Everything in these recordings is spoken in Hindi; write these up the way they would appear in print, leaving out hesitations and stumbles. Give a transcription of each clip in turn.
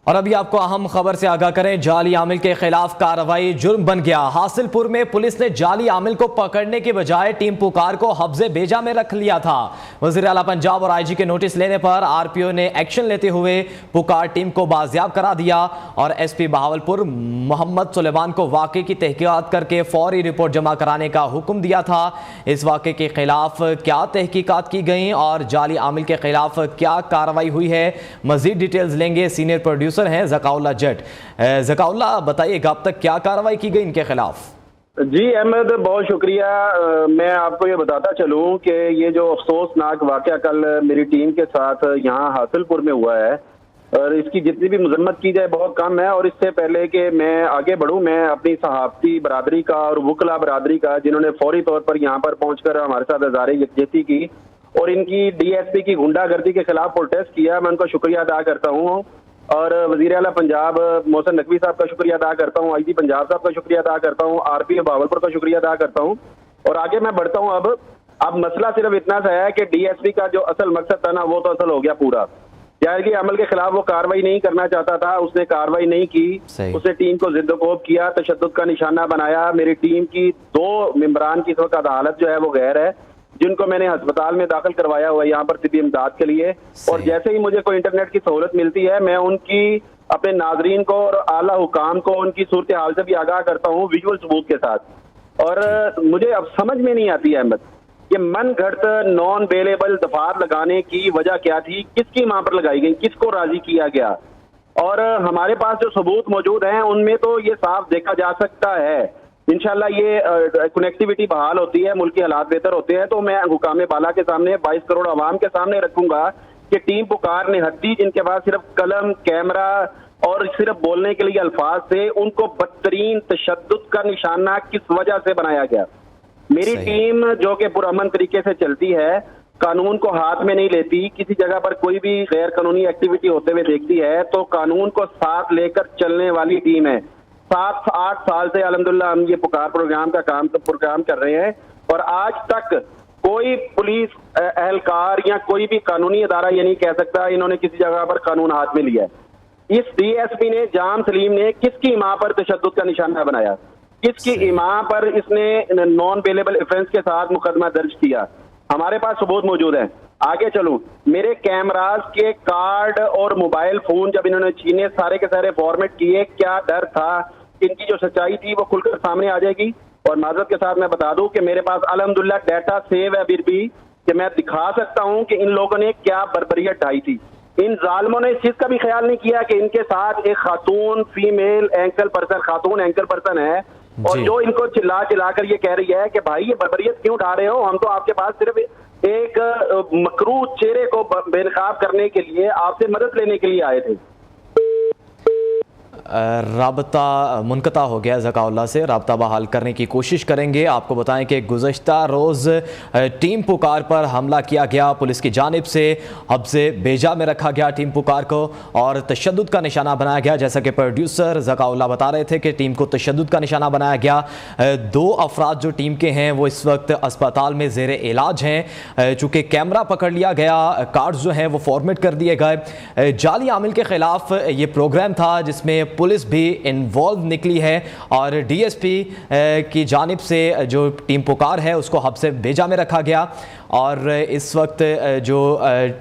और अभी आपको अहम खबर से आगाह करें, जाली आमिल के खिलाफ कार्रवाई जुर्म बन गया। हासिलपुर में पुलिस ने जाली आमिल को पकड़ने के बजाय टीम पुकार को हफ्जे बेजा में रख लिया था। वज़ीर आला पंजाब और आईजी के नोटिस लेने पर आरपीओ ने एक्शन लेते हुए पुकार टीम को बाजियाब करा दिया और एसपी बहावलपुर मोहम्मद सुलेमान को वाक़े की तहकीकात करके फौरी रिपोर्ट जमा कराने का हुक्म दिया था। इस वाक़े के खिलाफ क्या तहकीकात की गई और जाली आमिल के खिलाफ क्या कार्रवाई हुई है, मजीद डिटेल्स लेंगे सीनियर प्रोड्यूसर हैं ज़काउल्लाह जट। ज़काउल्लाह, बताइएगा अब तक क्या कार्रवाई की गई इनके खिलाफ? जी अहमद, बहुत शुक्रिया। मैं आपको ये बताता चलूं कि ये जो अफसोसनाक वाक़या कल मेरी टीम के साथ यहाँ हासिलपुर में हुआ है और इसकी जितनी भी मजम्मत की जाए बहुत कम है। और इससे पहले कि मैं आगे बढ़ूं, मैं अपनी सहाफ़ती बरादरी का और वकला बरादरी का, जिन्होंने फौरी तौर पर यहाँ पर पहुँचकर हमारे साथ इज़हार यकजहती की और इनकी डीएसपी की गुंडागर्दी के खिलाफ प्रोटेस्ट किया, मैं उनका शुक्रिया अदा करता हूँ। और वज़ीर आला पंजाब मोहसिन नकवी साहब का शुक्रिया अदा करता हूँ, आईजी पंजाब साहब का शुक्रिया अदा करता हूँ, आरपीओ बहावलपुर का शुक्रिया अदा करता हूँ। और आगे मैं बढ़ता हूँ। अब मसला सिर्फ इतना सा है कि डीएसपी का जो असल मकसद था ना, वो तो असल हो गया पूरा। जाहिर अमल के खिलाफ वो कार्रवाई नहीं करना चाहता था, उसने कार्रवाई नहीं की, उसने टीम को जिद्दोकोब किया, तशद्दुद का निशाना बनाया। मेरी टीम की 2 मेंबरान की इस वक्त हालत जो है वो गैर है, जिनको मैंने अस्पताल में दाखिल करवाया हुआ है यहाँ पर तिब्बी इमदाद के लिए। और जैसे ही मुझे कोई इंटरनेट की सहूलत मिलती है, मैं उनकी अपने नाजरीन को और आला हुकाम को उनकी सूरत हाल से भी आगाह करता हूँ विजुअल सबूत के साथ। और मुझे अब समझ में नहीं आती है अहमद, ये मन घड़त नॉन बेलेबल दफात लगाने की वजह क्या थी, किसकी मां पर लगाई गई, किसको राजी किया गया। और हमारे पास जो सबूत मौजूद हैं उनमें तो ये साफ देखा जा सकता है। इंशाल्लाह ये कनेक्टिविटी बहाल होती है, मुल्क के हालात बेहतर होते हैं, तो मैं हुकाम बाला के सामने 22 करोड़ आवाम के सामने रखूंगा कि टीम पुकार ने हत्ती, जिनके पास सिर्फ कलम, कैमरा और सिर्फ बोलने के लिए अल्फाज थे, उनको बदतरीन तशद्दुद का निशाना किस वजह से बनाया गया। मेरी टीम जो कि पुरअमन तरीके से चलती है, कानून को हाथ में नहीं लेती, किसी जगह पर कोई भी गैर कानूनी एक्टिविटी होते हुए देखती है तो कानून को साथ लेकर चलने वाली टीम है। 7-8 साल से अल्हम्दुलिल्लाह हम ये पुकार प्रोग्राम कर रहे हैं और आज तक कोई पुलिस एहलकार या कोई भी कानूनी अदारा ये नहीं कह सकता इन्होंने किसी जगह पर कानून हाथ में लिया है। इस डीएसपी ने, जाम सलीम ने, किसकी मां पर तशद्दुद का निशाना बनाया, किसकी मां पर इसने नॉन बेलेबल ऑफेंस के साथ मुकदमा दर्ज किया। हमारे पास सबूत मौजूद है। आगे चलूं, मेरे कैमराज के कार्ड और मोबाइल फोन जब इन्होंने छीने, सारे के सारे फॉर्मेट किए, क्या डर था इनकी जो सच्चाई थी वो खुलकर सामने आ जाएगी। और माजरत के साथ मैं बता दूं कि मेरे पास अल्हम्दुलिल्लाह डाटा सेव है फिर भी, कि मैं दिखा सकता हूं कि इन लोगों ने क्या बर्बरियत ढाई थी। इन जालिमों ने इस चीज का भी ख्याल नहीं किया कि इनके साथ एक खातून खातून एंकर पर्सन है और जो इनको चिल्ला कर ये कह रही है कि भाई ये बर्बरियत क्यों उठा रहे हो, हम तो आपके पास सिर्फ एक मकरू चेहरे को बेनकाब करने के लिए, आपसे मदद लेने के लिए आए थे। राबता मुनक़ता हो गया ज़काउल्लाह से, राबता बहाल करने की कोशिश करेंगे। आपको बताएं कि गुज़श्ता रोज़ टीम पुकार पर हमला किया गया, पुलिस की जानिब से हब्से बेजा में रखा गया टीम पुकार को और तशद्दुद का निशाना बनाया गया। जैसा कि प्रोड्यूसर ज़काउल्लाह बता रहे थे कि टीम को तशद्दुद का निशाना बनाया गया। 2 अफराद जो टीम के हैं वो इस वक्त अस्पताल में ज़ेर इलाज हैं। चूँकि कैमरा पकड़ लिया गया, कार्ड्स जो हैं वो फॉर्मेट कर दिए गए। जाली आमिल के ख़िलाफ़ ये प्रोग्राम था जिसमें पुलिस भी इन्वॉल्व निकली है और डीएसपी की जानिब से जो टीम पुकार है उसको हब्से बेजा में रखा गया। और इस वक्त जो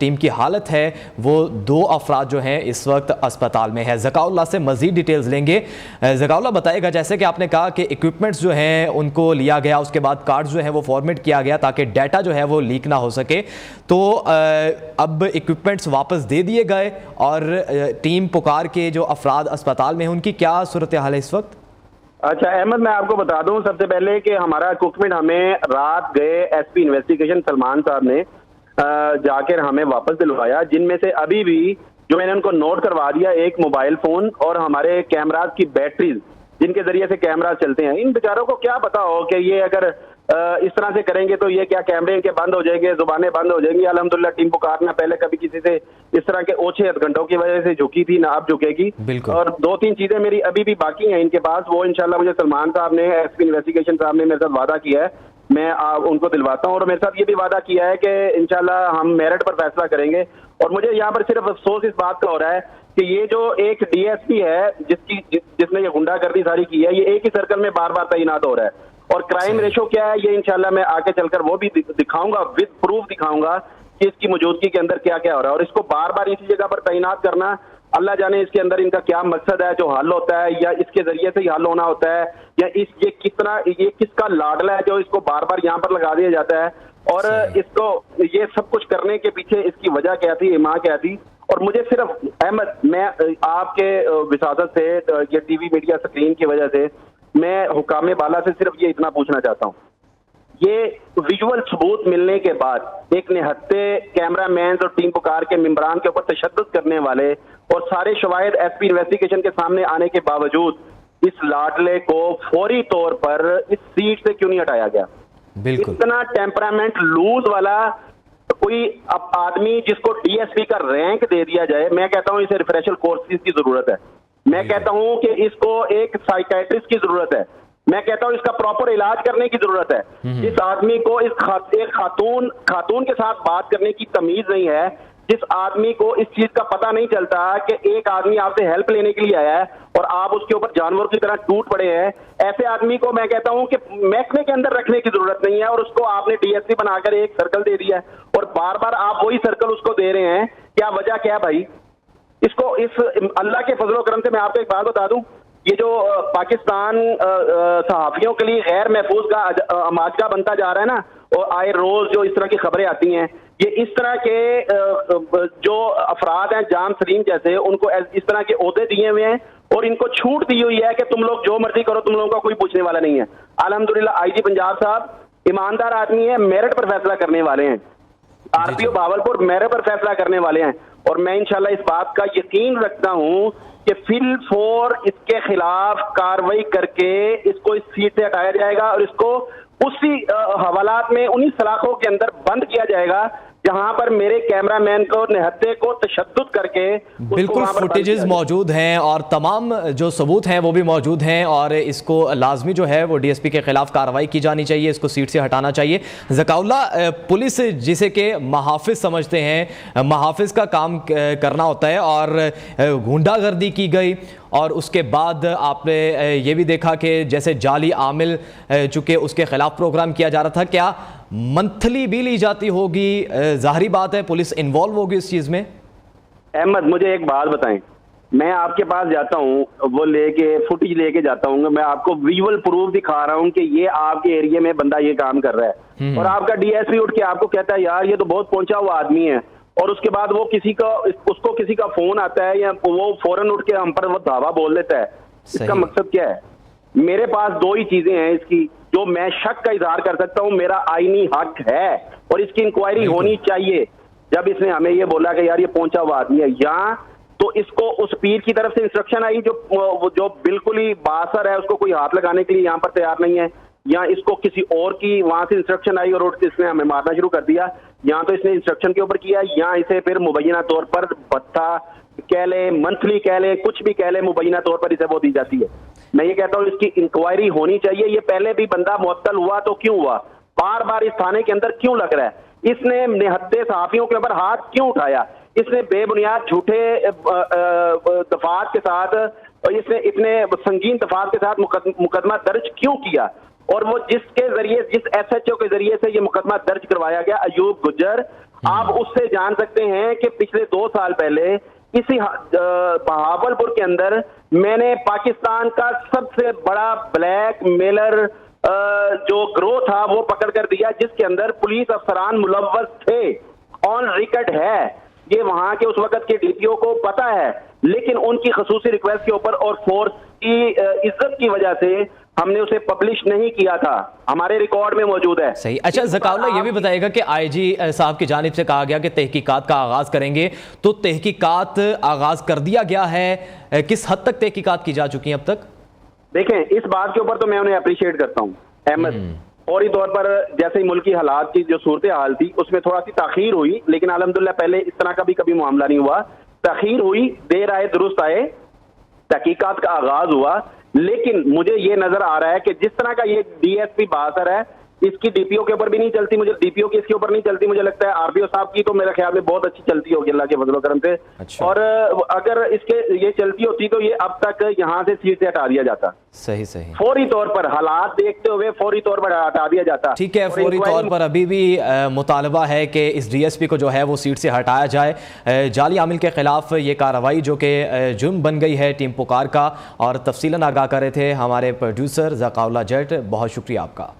टीम की हालत है वो 2 अफराद जो हैं इस वक्त अस्पताल में है। ज़काउल्लाह से मज़ीद डिटेल्स लेंगे। ज़काउल्लाह, बताइएगा, जैसे कि आपने कहा कि इक्विपमेंट्स जो हैं उनको लिया गया, उसके बाद कार्ड्स जो हैं वो फॉर्मेट किया गया ताकि डाटा जो है वो लीक ना हो सके, तो अब इक्विपमेंट्स वापस दे दिए गए और टीम पुकार के जो अफराद अस्पताल में हैं उनकी क्या सूरत हाल है इस वक्त? अच्छा अहमद, मैं आपको बता दूं सबसे पहले कि हमारा इक्विपमेंट हमें रात गए एसपी इन्वेस्टिगेशन सलमान साहब ने जाकर हमें वापस दिलवाया, जिनमें से अभी भी जो मैंने उनको नोट करवा दिया, एक मोबाइल फोन और हमारे कैमराज की बैटरीज जिनके जरिए से कैमरा चलते हैं। इन बेचारों को क्या पता हो कि ये अगर इस तरह से करेंगे तो ये क्या कैमरे इनके बंद हो जाएंगे, जुबानें बंद हो जाएंगी। अल्हम्दुलिल्लाह टीम पुकार ना पहले कभी किसी से इस तरह के ओछे घंटों की वजह से झुकी थी, ना अब झुकेगी। और 2-3 चीजें मेरी अभी भी बाकी हैं इनके पास, वो इंशाल्लाह मुझे सलमान साहब ने, एसपी इन्वेस्टिगेशन साहब ने मेरे साथ वादा किया है, मैं उनको दिलवाता हूँ। और मेरे साथ ये भी वादा किया है कि इंशाल्लाह हम मेरिट पर फैसला करेंगे। और मुझे यहाँ पर सिर्फ अफसोस इस बात का हो रहा है कि ये जो एक डीएसपी है जिसने ये गुंडागर्दी सारी की है, ये एक ही सर्कल में बार बार तैनात हो रहा है। और क्राइम रेशो क्या है ये इंशाल्लाह मैं आगे चलकर वो भी दिखाऊंगा, विद प्रूफ दिखाऊंगा कि इसकी मौजूदगी के अंदर क्या क्या हो रहा है। और इसको बार बार इसी जगह पर तैनात करना, अल्लाह जाने इसके अंदर इनका क्या मकसद है जो हल होता है, या इसके जरिए से ही हल होना होता है, या ये किसका लाडला है जो इसको बार बार यहाँ पर लगा दिया जाता है। और इसको ये सब कुछ करने के पीछे इसकी वजह क्या थी, ईमा क्या थी। और मुझे सिर्फ अहमद, मैं आपके विसादत से, ये टीवी मीडिया स्क्रीन की वजह से मैं हुकामे बाला से सिर्फ ये इतना पूछना चाहता हूँ, ये विजुअल सबूत मिलने के बाद एक निहत्ते कैमरामैन और टीम पुकार के मेंबरान के ऊपर तशद्दुद करने वाले और सारे शवाहिद एसपी इन्वेस्टिगेशन के सामने आने के बावजूद इस लाडले को फौरी तौर पर इस सीट से क्यों नहीं हटाया गया? बिल्कुल। इतना टेम्परामेंट लूज वाला कोई आदमी जिसको डीएसपी का रैंक दे दिया जाए, मैं कहता हूं इसे रिफ्रेशर कोर्सेज की जरूरत है। मैं कहता हूं कि इसको एक साइकेट्रिस्ट की जरूरत है। मैं कहता हूं इसका प्रॉपर इलाज करने की जरूरत है। जिस आदमी को एक खातून के साथ बात करने की तमीज नहीं है, जिस आदमी को इस चीज का पता नहीं चलता कि एक आदमी आपसे हेल्प लेने के लिए आया है और आप उसके ऊपर जानवर की तरह टूट पड़े हैं, ऐसे आदमी को मैं कहता हूं कि महकमे के अंदर रखने की जरूरत नहीं है। और उसको आपने डीएसपी बनाकर एक सर्कल दे दिया है और बार बार आप वही सर्कल उसको दे रहे हैं। क्या वजह क्या है भाई? इसको इस अल्लाह के फजलो करम से मैं आपको एक बात बता दूं, ये जो पाकिस्तान सहाफियों के लिए गैर महफूज का अमाजगा बनता जा रहा है ना, और आए रोज जो इस तरह की खबरें आती हैं, ये इस तरह के जो अफराद हैं जाम सलीम जैसे, उनको इस तरह के ओहदे दिए हुए हैं और इनको छूट दी हुई है कि तुम लोग जो मर्जी करो, तुम लोगों का कोई पूछने वाला नहीं है। अल्हम्दुलिल्लाह आईजी पंजाब साहब ईमानदार आदमी है, मेरिट पर फैसला करने वाले हैं। आरपीओ भावलपुर मेरिट पर फैसला करने वाले हैं। और मैं इंशाल्लाह इस बात का यकीन रखता हूं कि फिल फोर इसके खिलाफ कार्रवाई करके इसको इस सीट से हटाया जाएगा और इसको उसी हवालात में, उन्हीं सलाखों के अंदर बंद किया जाएगा जहां पर मेरे कैमरामैन को निहत्ते को तशद्दुद करके बिल्कुल फुटेजेस मौजूद हैं और तमाम जो सबूत हैं वो भी मौजूद हैं और इसको लाजमी जो है वो डीएसपी के खिलाफ कार्रवाई की जानी चाहिए, इसको सीट से हटाना चाहिए। ज़काउल्ला, पुलिस जिसे के महाफिज समझते हैं, महाफिज का काम करना होता है और गुंडागर्दी की गई और उसके बाद आपने ये भी देखा कि जैसे जाली आमिल चूँकि उसके खिलाफ प्रोग्राम किया जा रहा था, क्या मंथली भी ली जाती होगी? जाहिर बात है पुलिस इन्वॉल्व होगी इस चीज में। अहमद, मुझे एक बात बताएं, मैं आपके पास जाता हूं, वो लेके फुटेज लेके जाता हूं, मैं आपको विजुअल प्रूफ दिखा रहा हूं कि ये आपके एरिया में बंदा ये काम कर रहा है और आपका डीएसपी उठ के आपको कहता है यार ये तो बहुत पहुंचा हुआ आदमी है, और उसके बाद वो उसको किसी का फोन आता है या वो फौरन उठ के हम पर वो दावा बोल देता है। इसका मकसद क्या है? मेरे पास दो ही चीजें हैं इसकी जो मैं शक का इजहार कर सकता हूं, मेरा आईनी हक है और इसकी इंक्वायरी होनी चाहिए। जब इसने हमें ये बोला कि यार ये पहुंचा हुआ आदमी है, या तो इसको उस पीर की तरफ से इंस्ट्रक्शन आई जो बिल्कुल ही बासर है, उसको कोई हाथ लगाने के लिए यहाँ पर तैयार नहीं है, या इसको किसी और की वहां से इंस्ट्रक्शन आई और उठ के इसने हमें मारना शुरू कर दिया, या तो इसने इंस्ट्रक्शन के ऊपर किया, या इसे फिर मुबैना तौर पर भत्ता कह ले, मंथली कह ले, कुछ भी कह ले, मुबैना तौर पर इसे वो दी जाती है। मैं ये कहता हूँ इसकी इंक्वायरी होनी चाहिए। ये पहले भी बंदा मुअत्तल हुआ तो क्यों हुआ? बार बार इस थाने के अंदर क्यों लग रहा है? इसने निहत्ते सहाफियों के ऊपर हाथ क्यों उठाया? इसने बेबुनियाद झूठे दफात के साथ, इसने इतने संगीन दफात के साथ मुकदमा दर्ज क्यों किया? और वो जिसके जरिए, जिस एसएचओ के जरिए से ये मुकदमा दर्ज करवाया गया, अयूब गुज्जर, आप उससे जान सकते हैं कि पिछले 2 साल पहले इसी बहावलपुर के अंदर मैंने पाकिस्तान का सबसे बड़ा ब्लैक मेलर जो ग्रोह था वो पकड़ कर दिया, जिसके अंदर पुलिस अफसरान मुलव्वस थे, ऑन रिकॉर्ड है। ये वहां के उस वक्त के डीपीओ को पता है, लेकिन उनकी खसूसी रिक्वेस्ट के ऊपर और फोर्स की इज्जत की वजह से हमने उसे पब्लिश नहीं किया था, हमारे रिकॉर्ड में मौजूद है। सही। अच्छा ज़काउल्ला, ये भी बताइएगा कि आईजी साहब की जानिब से कहा गया कि तहकीकात का आगाज करेंगे, तो तहकीकात आगाज कर दिया गया है? किस हद तक तहकीकात की जा चुकी हैं अब तक? देखें, इस बात के ऊपर तो मैं उन्हें अप्रिशिएट करता हूँ अहमद। फौरी तौर पर जैसे ही मुल्क की हालात की जो सूरत हाल थी उसमें थोड़ा सी ताखीर हुई, लेकिन अल्हम्दुलिल्लाह पहले इस तरह का भी कभी मामला नहीं हुआ। ताखीर हुई, देर आए दुरुस्त आए, तहकीकात का आगाज हुआ, लेकिन मुझे ये नजर आ रहा है कि जिस तरह का ये डीएसपी बासर है, इसकी डीपीओ के ऊपर भी नहीं चलती, मुझे डीपीओ की इसके ऊपर नहीं चलती, मुझे लगता है आरपीओ साहब की तो मेरे ख्याल में बहुत अच्छी चलती होगी अल्लाह के फजलो करम से। अच्छा। और अगर इसके ये चलती होती तो ये अब तक यहाँ से सीट से हटा दिया जाता, सही सही। फौरी तौर पर हालात देखते हुए फौरी तौर पर हटा दिया जाता। ठीक है, और फौरी इंक्वायरी- तौर पर अभी भी मुतालबा है कि इस डीएसपी को जो है वो सीट से हटाया जाए। जाली आमिल के खिलाफ ये कार्रवाई जो कि जुर्म बन गई है टीम पुकार का, और तफसीलन आगाह कर रहे थे हमारे प्रोड्यूसर ज़काउल्लाह जट। बहुत शुक्रिया आपका।